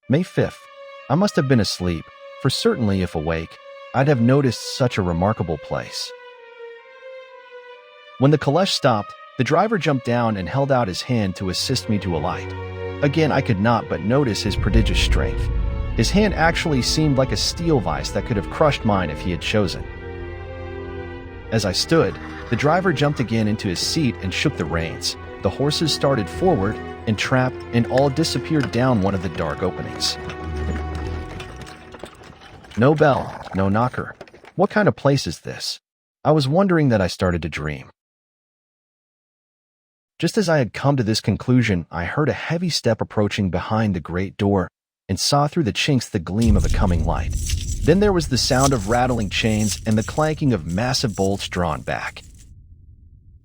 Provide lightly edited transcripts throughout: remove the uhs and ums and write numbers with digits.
May 5th. I must have been asleep, for certainly if awake, I'd have noticed such a remarkable place. When the calèche stopped, the driver jumped down and held out his hand to assist me to alight. Again, I could not but notice his prodigious strength. His hand actually seemed like a steel vise that could have crushed mine if he had chosen. As I stood, the driver jumped again into his seat and shook the reins. The horses started forward, and trap and all disappeared down one of the dark openings. No bell, no knocker. What kind of place is this? I was wondering that I started to dream. Just as I had come to this conclusion, I heard a heavy step approaching behind the great door and saw through the chinks the gleam of a coming light. Then there was the sound of rattling chains and the clanking of massive bolts drawn back.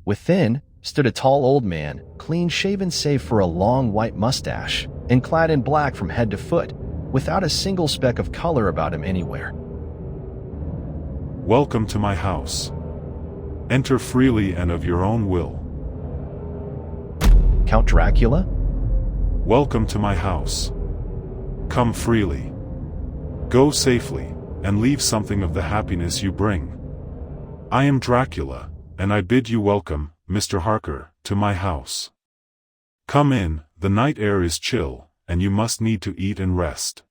Within stood a tall old man, clean-shaven save for a long white mustache, and clad in black from head to foot, without a single speck of color about him anywhere. Welcome to my house. Enter freely and of your own will. Count Dracula? Welcome to my house. Come freely. Go safely, and leave something of the happiness you bring. I am Dracula, and I bid you welcome, Mr. Harker, to my house. Come in, the night air is chill, and you must need to eat and rest.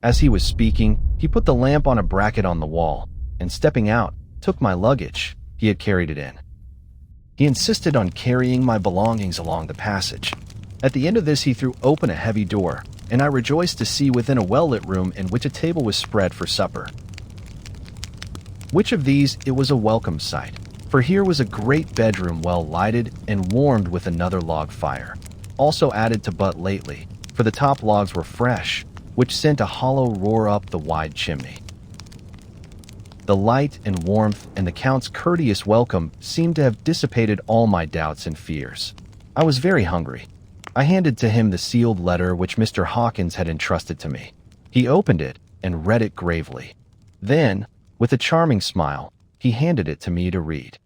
As he was speaking, he put the lamp on a bracket on the wall, and stepping out, took my luggage. He had carried it in. He insisted on carrying my belongings along the passage. At the end of this, he threw open a heavy door, and I rejoiced to see within a well-lit room in which a table was spread for supper. Which of these it was a welcome sight, for here was a great bedroom well lighted and warmed with another log fire, also added to but lately, for the top logs were fresh, which sent a hollow roar up the wide chimney. The light and warmth and the Count's courteous welcome seemed to have dissipated all my doubts and fears. I was very hungry. I handed to him the sealed letter which Mr. Hawkins had entrusted to me. He opened it and read it gravely. Then, with a charming smile, he handed it to me to read.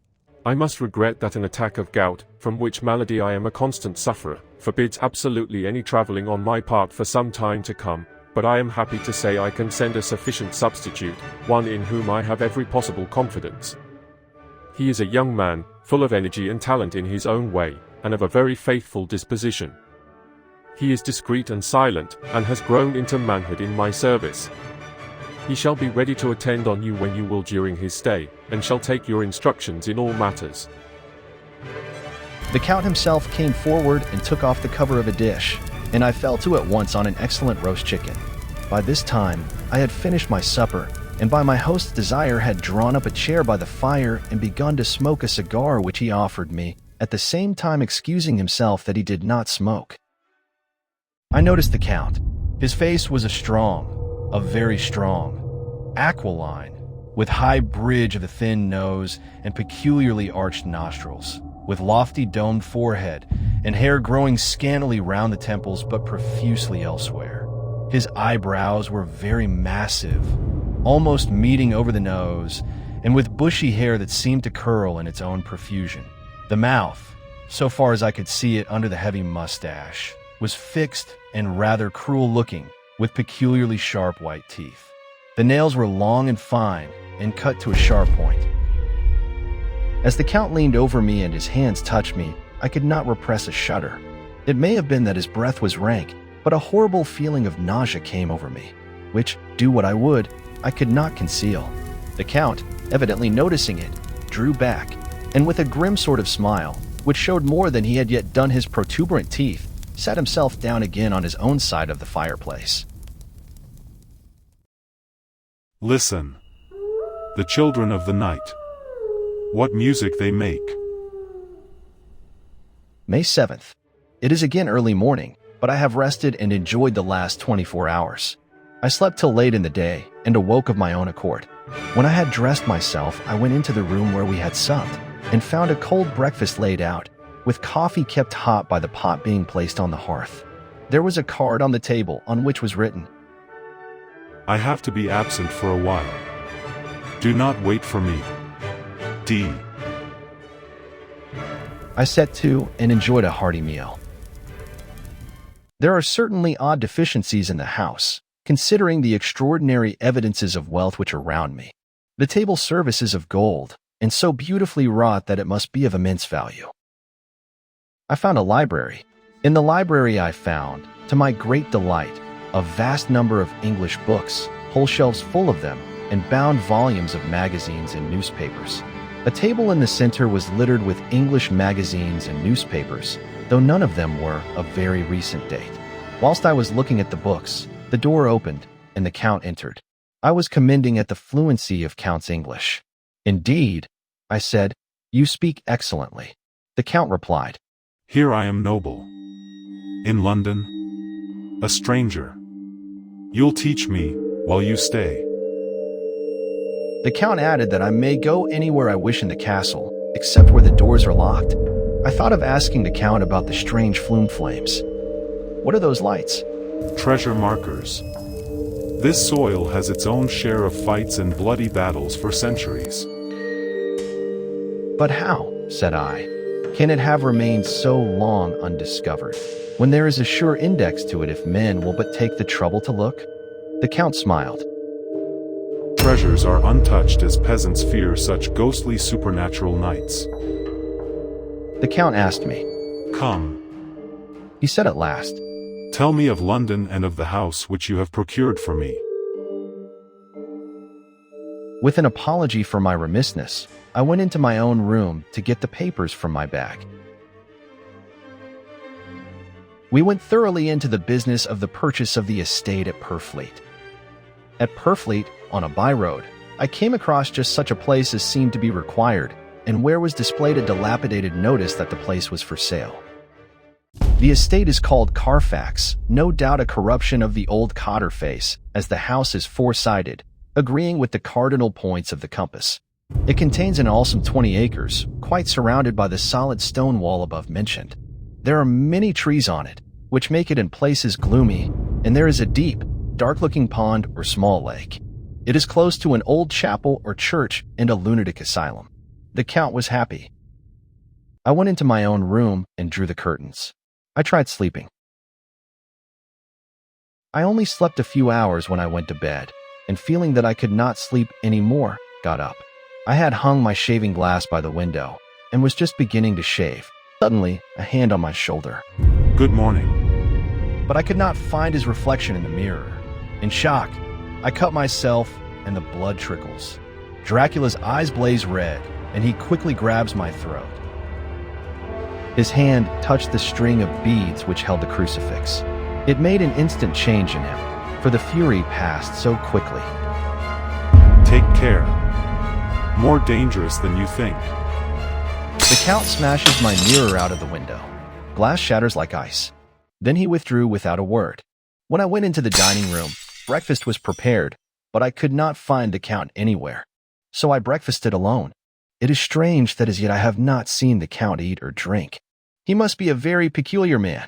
I must regret that an attack of gout, from which malady I am a constant sufferer, forbids absolutely any traveling on my part for some time to come, but I am happy to say I can send a sufficient substitute, one in whom I have every possible confidence. He is a young man, full of energy and talent in his own way, and of a very faithful disposition. He is discreet and silent, and has grown into manhood in my service. He shall be ready to attend on you when you will during his stay, and shall take your instructions in all matters. The Count himself came forward and took off the cover of a dish, and I fell to at once on an excellent roast chicken. By this time, I had finished my supper, and by my host's desire had drawn up a chair by the fire and begun to smoke a cigar which he offered me, at the same time excusing himself that he did not smoke. I noticed the Count. His face was a very strong, aquiline, with high bridge of the thin nose and peculiarly arched nostrils, with lofty domed forehead and hair growing scantily round the temples but profusely elsewhere. His eyebrows were very massive, almost meeting over the nose, and with bushy hair that seemed to curl in its own profusion. The mouth, so far as I could see it under the heavy mustache, was fixed and rather cruel-looking, with peculiarly sharp white teeth. The nails were long and fine, and cut to a sharp point. As the Count leaned over me and his hands touched me, I could not repress a shudder. It may have been that his breath was rank, but a horrible feeling of nausea came over me, which, do what I would, I could not conceal. The Count, evidently noticing it, drew back, and with a grim sort of smile, which showed more than he had yet done his protuberant teeth, sat himself down again on his own side of the fireplace. Listen. The children of the night. What music they make. May 7th. It is again early morning, but I have rested and enjoyed the last 24 hours. I slept till late in the day and awoke of my own accord. When I had dressed myself, I went into the room where we had supped and found a cold breakfast laid out, with coffee kept hot by the pot being placed on the hearth. There was a card on the table on which was written, I have to be absent for a while. Do not wait for me. D. I set to and enjoyed a hearty meal. There are certainly odd deficiencies in the house, considering the extraordinary evidences of wealth which are around me. The table service is of gold, and so beautifully wrought that it must be of immense value. I found a library. In the library I found, to my great delight, a vast number of English books, whole shelves full of them, and bound volumes of magazines and newspapers. A table in the center was littered with English magazines and newspapers, though none of them were of very recent date. Whilst I was looking at the books, the door opened, and the Count entered. I was commending at the fluency of Count's English. "Indeed," I said, "you speak excellently." The Count replied, Here I am, noble. In London? A stranger. You'll teach me, while you stay. The Count added that I may go anywhere I wish in the castle, except where the doors are locked. I thought of asking the Count about the strange flume flames. What are those lights? Treasure markers. This soil has its own share of fights and bloody battles for centuries. But how, said I, can it have remained so long undiscovered, when there is a sure index to it if men will but take the trouble to look? The Count smiled. Treasures are untouched as peasants fear such ghostly supernatural nights. The Count asked me. Come. He said at last. Tell me of London and of the house which you have procured for me. With an apology for my remissness, I went into my own room to get the papers from my bag. We went thoroughly into the business of the purchase of the estate at Purfleet. At Purfleet, on a byroad, I came across just such a place as seemed to be required, and where was displayed a dilapidated notice that the place was for sale. The estate is called Carfax, no doubt a corruption of the old Cotter face, as the house is four-sided, agreeing with the cardinal points of the compass. It contains an awesome 20 acres, quite surrounded by the solid stone wall above mentioned. There are many trees on it, which make it in places gloomy, and there is a deep, dark-looking pond or small lake. It is close to an old chapel or church and a lunatic asylum. The Count was happy. I went into my own room and drew the curtains. I tried sleeping. I only slept a few hours when I went to bed, and feeling that I could not sleep any more, got up. I had hung my shaving glass by the window, and was just beginning to shave. Suddenly, a hand on my shoulder. Good morning. But I could not find his reflection in the mirror. In shock, I cut myself, and the blood trickles. Dracula's eyes blaze red, and he quickly grabs my throat. His hand touched the string of beads which held the crucifix. It made an instant change in him, for the fury passed so quickly. Take care. More dangerous than you think. The Count smashes my mirror out of the window. Glass shatters like ice. Then he withdrew without a word. When I went into the dining room, breakfast was prepared, but I could not find the Count anywhere. So I breakfasted alone. It is strange that as yet I have not seen the Count eat or drink. He must be a very peculiar man.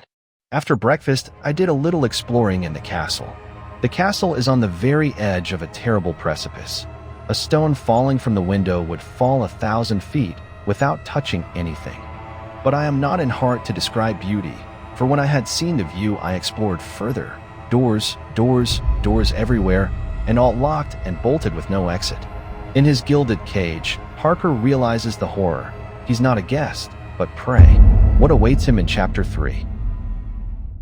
After breakfast, I did a little exploring in the castle. The castle is on the very edge of a terrible precipice. A stone falling from the window would fall 1,000 feet without touching anything. But I am not in heart to describe beauty, for when I had seen the view, I explored further. Doors, doors, doors everywhere, and all locked and bolted with no exit. In his gilded cage, Harker realizes the horror. He's not a guest, but prey. What awaits him in Chapter 3?